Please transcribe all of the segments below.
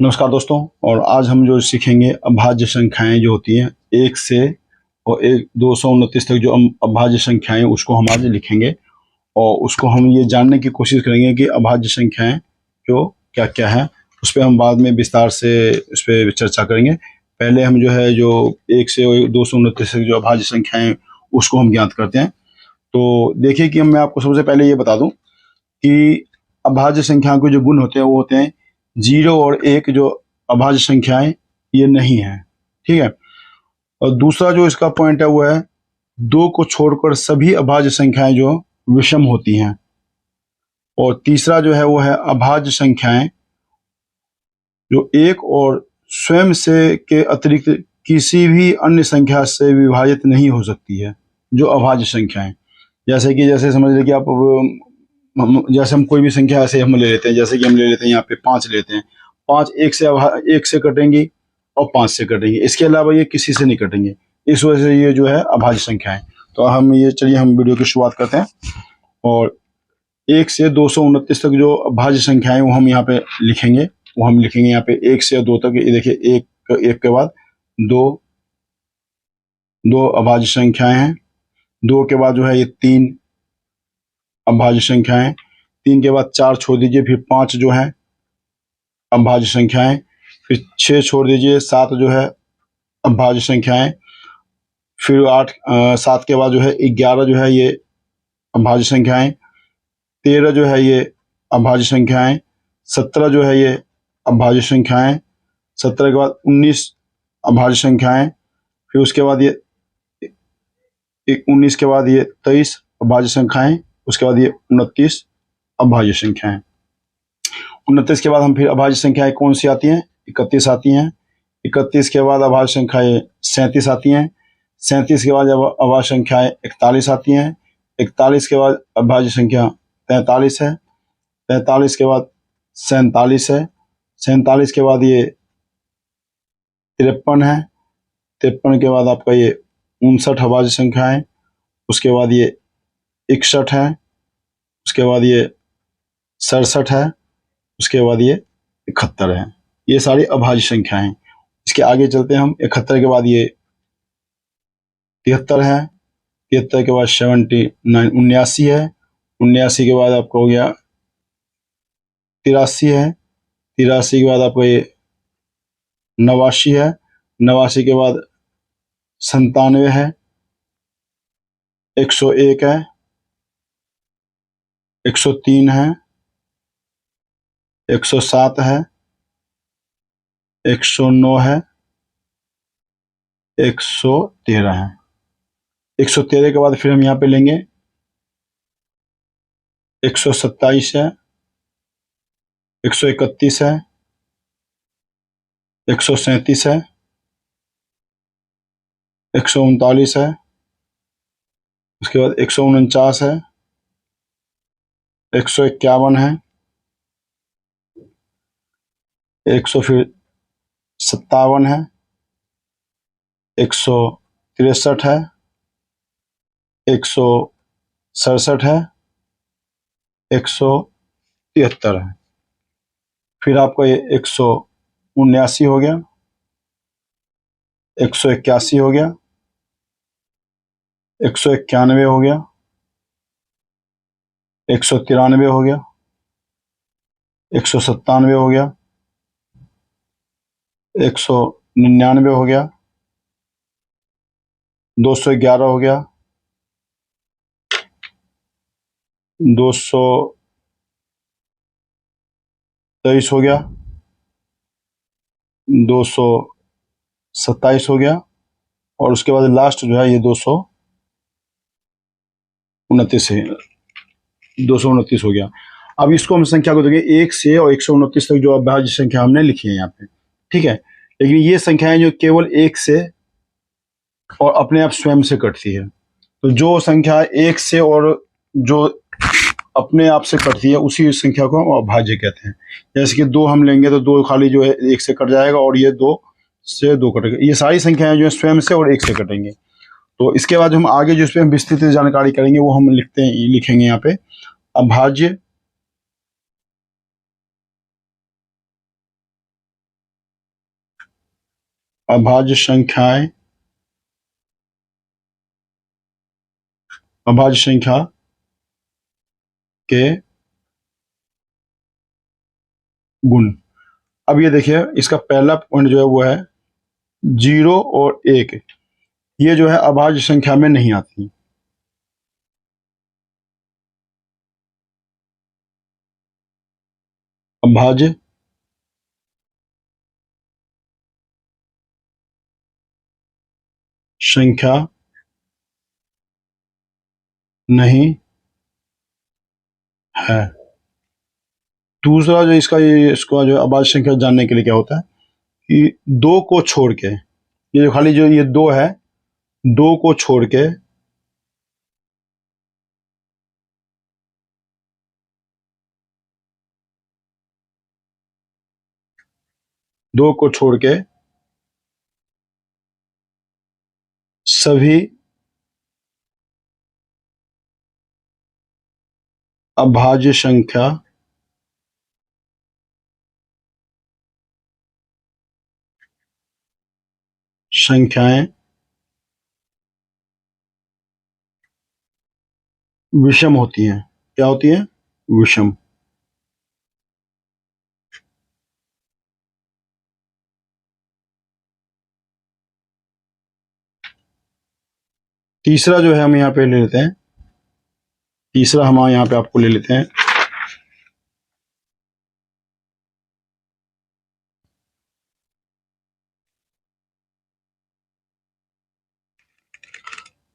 नमस्कार दोस्तों। और आज हम जो सीखेंगे अभाज्य संख्याएं जो होती हैं 1 से और 229 तक जो अभाज्य संख्याएं उसको हम आज लिखेंगे और उसको हम ये जानने की कोशिश करेंगे कि अभाज्य संख्याएं जो क्या क्या है। उस पर हम बाद में विस्तार से उस पर चर्चा करेंगे। पहले हम जो है जो 1 से 229 तक जो अभाज्य संख्याएं उसको हम ज्ञात करते हैं। तो देखिए कि मैं आपको सबसे पहले ये बता दूं कि अभाज्य संख्याओं के जो गुण होते हैं वो होते हैं 0 और 1 जो अभाज्य संख्याएं ये नहीं है, ठीक है। और दूसरा जो इसका पॉइंट है वो है 2 को छोड़कर सभी अभाज्य संख्याएं जो विषम होती हैं। और तीसरा जो है वो है अभाज्य संख्याएं जो 1 और स्वयं से के अतिरिक्त किसी भी अन्य संख्या से विभाजित नहीं हो सकती है, जो अभाज्य संख्याएं। जैसे समझ लीजिए कि आप जैसे हम कोई भी संख्या ऐसे हम ले लेते हैं, जैसे कि हम ले लेते हैं यहाँ पे 5 लेते हैं। 5 1 से कटेंगी और 5 से कटेंगी, इसके अलावा ये किसी से नहीं कटेंगे। इस वजह से ये जो है अभाज्य संख्या है। तो चलिए हम वीडियो की शुरुआत करते हैं। और 1 से 229 तक जो अभाज्य संख्याएं वो हम यहाँ पे लिखेंगे। वो हम लिखेंगे यहाँ पे 1 से 2 तक। ये देखिए 1 के बाद 2 अभाज्य संख्याएं हैं। 2 के बाद जो है ये 3 अभाज्य संख्याएं। 3 के बाद 4 छोड़ दीजिए, फिर 5 जो है अभाज्य संख्याएं। फिर 6 छोड़ दीजिए, 7 जो है अभाज्य संख्याएं। फिर 7 के बाद जो है 11 जो है ये अभाज्य संख्याएं। 13 जो है ये अभाज्य संख्याएं। 17 जो है ये अभाज्य संख्याएं। 17 के बाद 19 अभाज्य संख्याएं। फिर उसके बाद ये 19 के बाद ये 23 अभाज्य संख्याएं। उसके बाद ये 29 अभाज्य संख्याएं। 29 के बाद हम फिर अभाज्य संख्याएं कौन सी आती हैं? 31 आती हैं। 31 के बाद अभाज्य संख्याएं 37 आती हैं। 37 के बाद अभाज्य संख्याएं 41 आती हैं। 41 के बाद अभाज्य संख्या 43 है। 43 के बाद 47 है। 47 के बाद ये 53 है। 53 के बाद आपका ये 59 अभाज्य संख्या है। उसके बाद ये 61 है। उसके बाद ये 67 है। उसके बाद ये 71 है। ये सारी अभाज्य संख्याएं हैं। इसके आगे चलते हैं हम। 71 के बाद ये 73 है। 73 के बाद 79 है। 79 के बाद आपका हो गया 83 है। 83 के बाद आपका ये 89 है। 89 के बाद 97 है। 101 है। 103 है। 107 है। 109 है। 113 है। 113 के बाद फिर हम यहाँ पे लेंगे 127 है। 131 है। 137 है। 139 है। उसके बाद 149 है। 151 है। 157 है। 163 है। 167 है। 173 है। फिर आपका ये 179 हो गया। 181 हो गया। 191 हो गया। 193 हो गया। 197 हो गया। 199 हो गया। 211 हो गया। 223 हो गया। 227 हो गया। और उसके बाद लास्ट जो है ये 229 है। 229 हो गया। अब इसको हम संख्या को देखें 1 से और 129 तक जो अभाज्य संख्या हमने लिखी है यहाँ पे, ठीक है। लेकिन ये संख्याएं जो केवल 1 से और अपने आप स्वयं से कटती है। तो जो संख्या 1 से और जो अपने आप से कटती है उसी संख्या को हम अभाज्य कहते हैं। जैसे कि 2 हम लेंगे तो 2 खाली जो है 1 से कट जाएगा और ये 2 से 2 कटेगा। ये सारी संख्याएं जो है स्वयं से और 1 से कटेंगे। तो इसके बाद हम आगे जो इस पर हम विस्तृत जानकारी करेंगे वो हम लिखेंगे यहाँ पे अभाज्य अभाज्य संख्याएं अभाज्य संख्या के गुण। अब ये देखिए, इसका पहला पॉइंट जो है वो है 0 और 1, ये जो है अभाज्य संख्या में नहीं आती। अभाज्य संख्या नहीं है। दूसरा जो इसका जो अभाज्य संख्या जानने के लिए क्या होता है कि 2 को छोड़ के, ये जो खाली जो ये 2 है, 2 को छोड़ के 2 को छोड़ के सभी अभाज्य संख्याएं विषम होती हैं। क्या होती हैं? विषम। तीसरा जो है हम यहाँ पे ले लेते हैं, तीसरा हम यहाँ पे आपको ले लेते हैं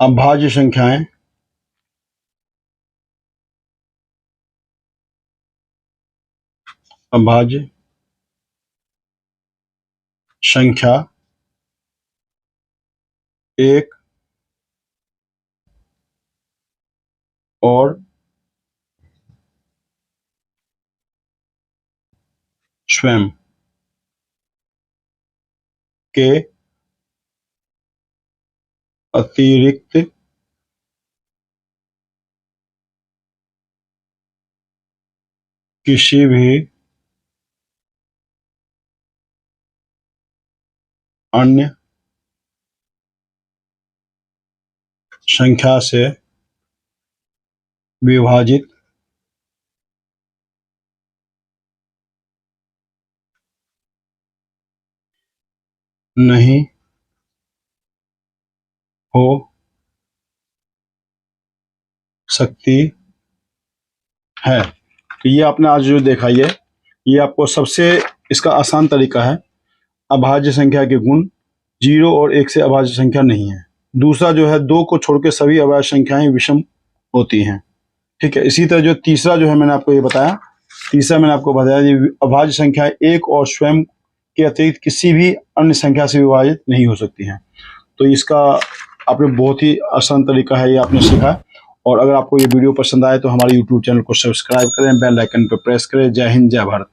अभाज्य संख्याएं अभाज्य संख्या 1 और स्वयं के अतिरिक्त किसी भी अन्य संख्या से विभाजित नहीं हो सकती है। तो ये आपने आज जो देखा, ये आपको सबसे इसका आसान तरीका है। अभाज्य संख्या के गुण 0 और 1 से अभाज्य संख्या नहीं है। दूसरा जो है 2 को छोड़ के सभी अभाज्य संख्याएं विषम होती हैं। ठीक है। इसी तरह जो तीसरा जो है मैंने आपको ये बताया, तीसरा मैंने आपको बताया अभाज्य संख्या 1 और स्वयं के अतिरिक्त किसी भी अन्य संख्या से विभाजित नहीं हो सकती हैं। तो इसका आपने बहुत ही आसान तरीका है, ये आपने सीखा। और अगर आपको ये वीडियो पसंद आए तो हमारे YouTube चैनल को सब्सक्राइब करें, बेल आइकन पर प्रेस करें। जय हिंद, जय भारत।